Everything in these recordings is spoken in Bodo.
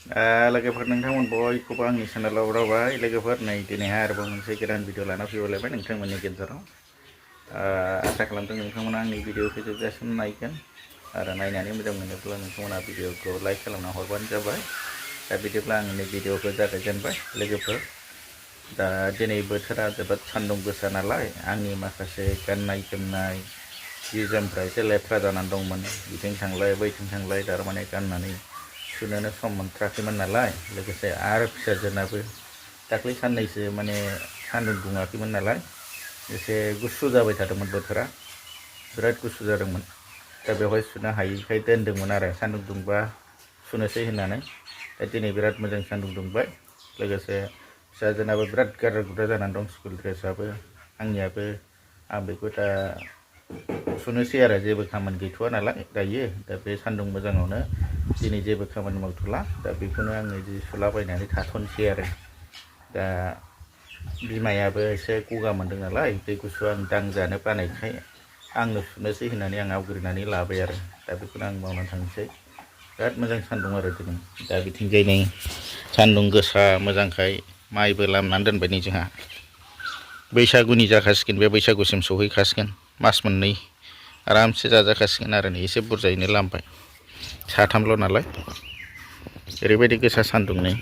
लोगोफोर नोंथांमोन बयखौबो आंनि चेनेलाव रावबाय लोगोफोर नै दिनैहाय आरोबाव मोनसे गोदान भिडिअ लाना फैबावलायबाय नोंथांमोननि गेजेराव आसा खालामदों नोंथांमोना आंनि भिडिअखौ जोबजासिम नायगोन आरो नायनानै मोजां मोनोब्ला नोंथांमोना भिडिअखौ लाइक खालामना हरबानो जाबाय दा बिदिब्ला आंनि भिडिअखौ जागायजेनबाय लोगोफोर दा दिनै बोथोरा जोबोद सान्दुं गोसा नालाय आंनि माखासे गाननाय जोमनाय जि जोमफ्रा एसे लेथ्रा जानानै दंमोन बिथिं थांलाय बैथिं थांलाय थारमाने गाननानै सुनोनो सम मोनथ्राखैमोन नालाय लोगोसे आरो फिसाजोनाबो दाख्लै साननैसो माने सान्दुं दुङाखैमोन नालाय एसे गुसु जाबाय थादोंमोन बोथोरा बिराद गुसु जादोंमोन दा बेवहाय सुनो हायैखाय दोनदोंमोन आरो सान्दुं दुंबा सुनोसै होननानै दा दिनै बिराद मोजां सान्दुं दुंबाय लोगोसे फिसाजोनाबो बिराद गाद्रा गुद्रा जानानै दं स्कुल ड्रेसाबो आंनियाबो आं बेखौ दा सुनोसै आरो जेबो खामानि गैथ'वा नालाय दायो दा बे सान्दुं मोजाङावनो दिनै जेबो खामानि मावथ'ला दा बेखौनो आङो जि सुलाबायनानै थाथ'नोसै आरो दा बिमायाबो एसे गगा मोनदों नालाय दै गुसु आं दांजानो बानायखाय आंनो सुनोसै होननानै आं आवग्रिनानै लाबाय आरो दा बेखौनो आं मावनानै थांसै बिराद मोजां सान्दुं आरो दिनै दा बिथिंजाय नै सान्दुं गोसा मोजांखाय माइबो लामनानै दोनबाय नै जोंहा बैसागुनि जाखासिगोन बे बैसागुसिम सौहैखासिगोन मास मोननै आरामसे जाजाखासिगोन आरो नै एसे बुरजायैनो लामबाय साथामल' नालाय ओरैबायदि गोसा सान्दुं नै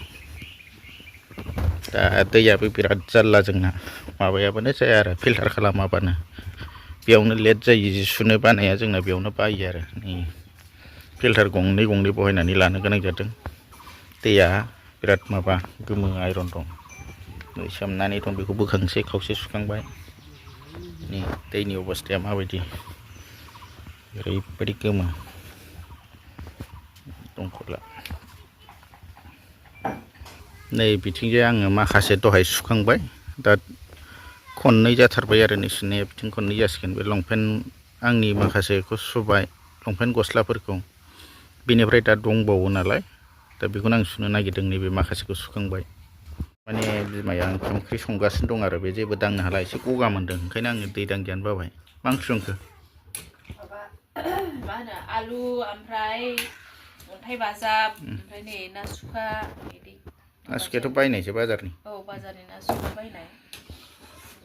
दा दैयाबो बिराद जारला जोंना माबायाबानो जाया आरो फिल्टार खालामाबानो बेयावनो लेट जायो जि सुनो बानाया जोंना बेयावनो बायो आरो नै फिल्टार गंनै बहायनानै लानो गोनां जादों दैया बिराद माबा गोमो आइरन दं नै सोमनानै दं बेखौ बोखांसै खावसे सुखांबाय नै दैनि अबस्थाया माबायदि ओरैबायदि गोमो दंखला नै बिथिंजाय आङो माखासे दहाय सुखांबाय दा खननै जाथारबाय आरो नै सुनाया बिथिं खननै जासिगोन बे लंपेन्ट आंनि माखासेखौ सुबाय लंपेन्ट गस्लाफोरखौ बेनिफ्राय दा दंबावो नालाय दा बेखौनो आं सुनो नागिरदों नैबे माखासेखौ सुखांबाय माने बिमाया ओंखाम ओंख्रि संगासिनो दं आरो बे जेबो दांनो हाला एसे गगा मोनदों ओंखायनो आङो दै दांजानो बाबाय मा ओंख्रि संखो मा होनो आलु ओमफ्राय अन्थाइ बाजाब ओमफ्राय नै ना सुखा बिदि ना सुखायाथ' बायनायसो बाजारनि औ बाजारनि ना सुखा बायनाय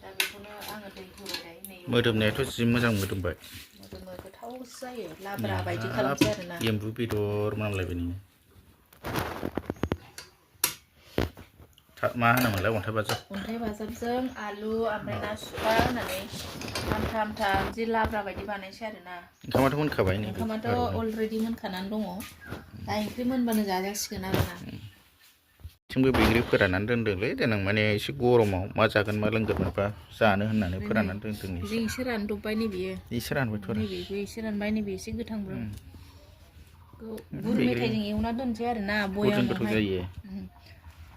दा बेखौनो आङो दै होबाय नै मोदोमनायाथ' जि मोजां मोदोमबाय मोदोमो गोथावसो जायो लाब्रा बायदि खालामसै आरोना एम्बु बेदर मोनामलायबाय नोङो मा होनोमोनलाय अन्थाइ बाजाबजों आलु ओमफ्राय ना सुखा होनानै आमथा आमथा बिदि लाब्रा बायदि बानायसै आरोना ओंखामाथ' मोनखाबाय नै ओंखामाथ' अलरेडि मोनखानानै दङ दा ओंख्रि मोनबानो जाजासिगोन आरोना थिंबो बैग्रि फोराननानै दोनदोंलै देनां माने एसे गरमाव मा जागोन मा लोंगोन माबा जानो होननानै फोराननानै दोनदों बेजों एसे रानदबबाय नैबेयो एसे रानबायथ' आरो नैबेबो एसे रानबाय नैबे एसे गोथांबो गुर मेथाइजों एवना दोनसै आरोना बयामावहाय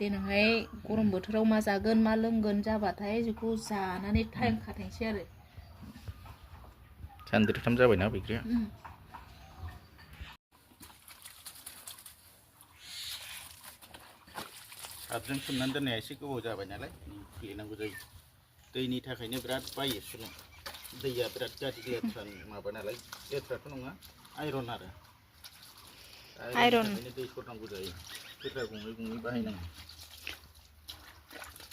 देनांहाय गरम बोथोराव मा जागोन मा लोंगोन जाबाथाय बेखौ जानानै टाइम खाथायनोसै आरो सानद्रिथाम जाबायना बैग्रिया साबजों सोमनानै दोननाया एसे गोबाव जाबाय नालाय खुलिनांगौ जायो दैनि थाखायनो बिराद बायो सुनो दैया बिराद गाज्रि लेथ्रा माबा नालाय लेथ्राथ' नङा आइरन आरो आइरननि थाखायनो दै सरनांगौ जायो फिल्टार गंनै बाहायनांगौ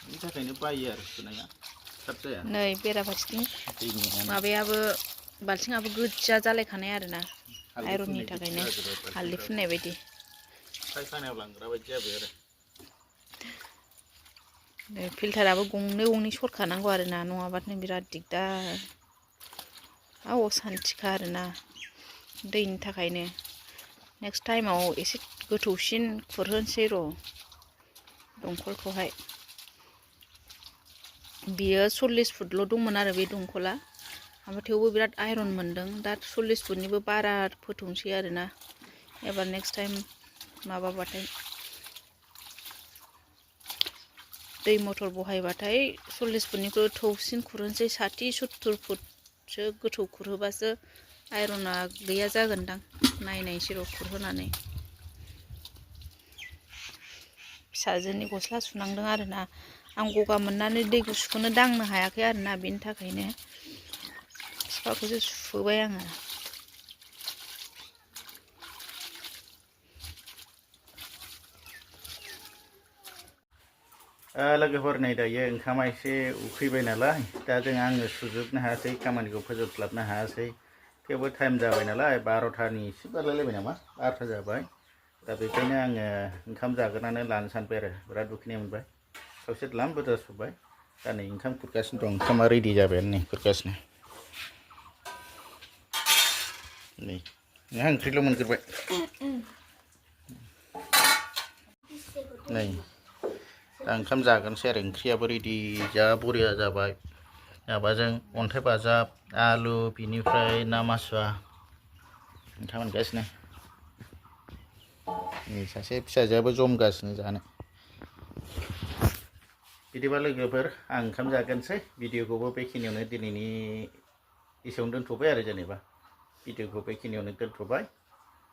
बेनि थाखायनो बायो आरो सुनाया थाब जाया नै बेराफारसेथिं माबायाबो बाल्थिङाबो गोजा जालायखानाय आरोना आइरननि थाखायनो हालदै फुननाय बायदि फायखानायाव लांग्रा बायदि जाबाय आरो फिल्टाराबो गंनै सरखानांगौ आरोना नङाबानो बिराद दिगदार असान्थिखा आरोना दैनि थाखायनो नेक्स्ट टाइमाव एसे गोथौसिन खुरहोनोसै र' दंखलखौहाय बियो 40 फुटल' दंमोन आरो बे दंखला ओमफ्राय थेवबो बिराद आइरन मोनदों दा 40 फुटनिबो बारा फोथौसै आरोना एबार नेक्स्ट टाइम माबाबाथाय दै मटर बहायबाथाय 40 फुटनिख्रुइ थौसिन खुरहोनोसै 60-70 फुटसो गोथौ खुरहोबासो आइरना गैया जागोनदां नायनायसै र' खुरहोनानै फिसाजोनि गस्ला सुनांदों आरोना आं गगा मोननानै दै गुसुखौनो दांनो हायाखै आरोना बेनि थाखायनो बिफाखौसो सुहोबाय आङो लोगोफोर नै दायो ओंखामा एसे उखैबाय नालाय दा आङो सुजोबनो हायासै खामानिखौ फोजोबस्लाबनो हायासै थेवबो टाइम जाबाय नालाय 12थानि एसे बारलायलायबाय नामा 12था जाबाय दा बेखायनो आङो ओंखाम जाग्रोनानै लानो सानबाय आरो बिराद उखैनाय मोनबाय खावसे द्लाम बुरजा सुबाय दा नै ओंखाम खुरगासिनो दं ओंखामा रेडि जाबायानो नै खुरगासिनो नै नोंहा ओंख्रिल' मोनग्रोबाय नै दा ओंखाम जागोनसै आरो ओंख्रियाबो रेडि जा बरिया जाबाय माबाजों अन्थाइ बाजाब आलु बिनिफ्राय ना मासुवा ओंखाम मोनगासिनो नै सासे फिसाजोआबो जमगासिनो जानो बिदिबा लोगोफोर आं ओंखाम जागोनसै भिडिअखौबो बेखिनियावनो दिनैनि एसेयावनो दोनथ'बाय आरो जेनेबा भिडिअखौ बेखिनियावनो दोनथ'बाय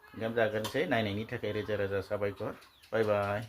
ओंखाम जागोनसै नायनायनि थाखाय रोजा रोजा साबायखर बाय बाय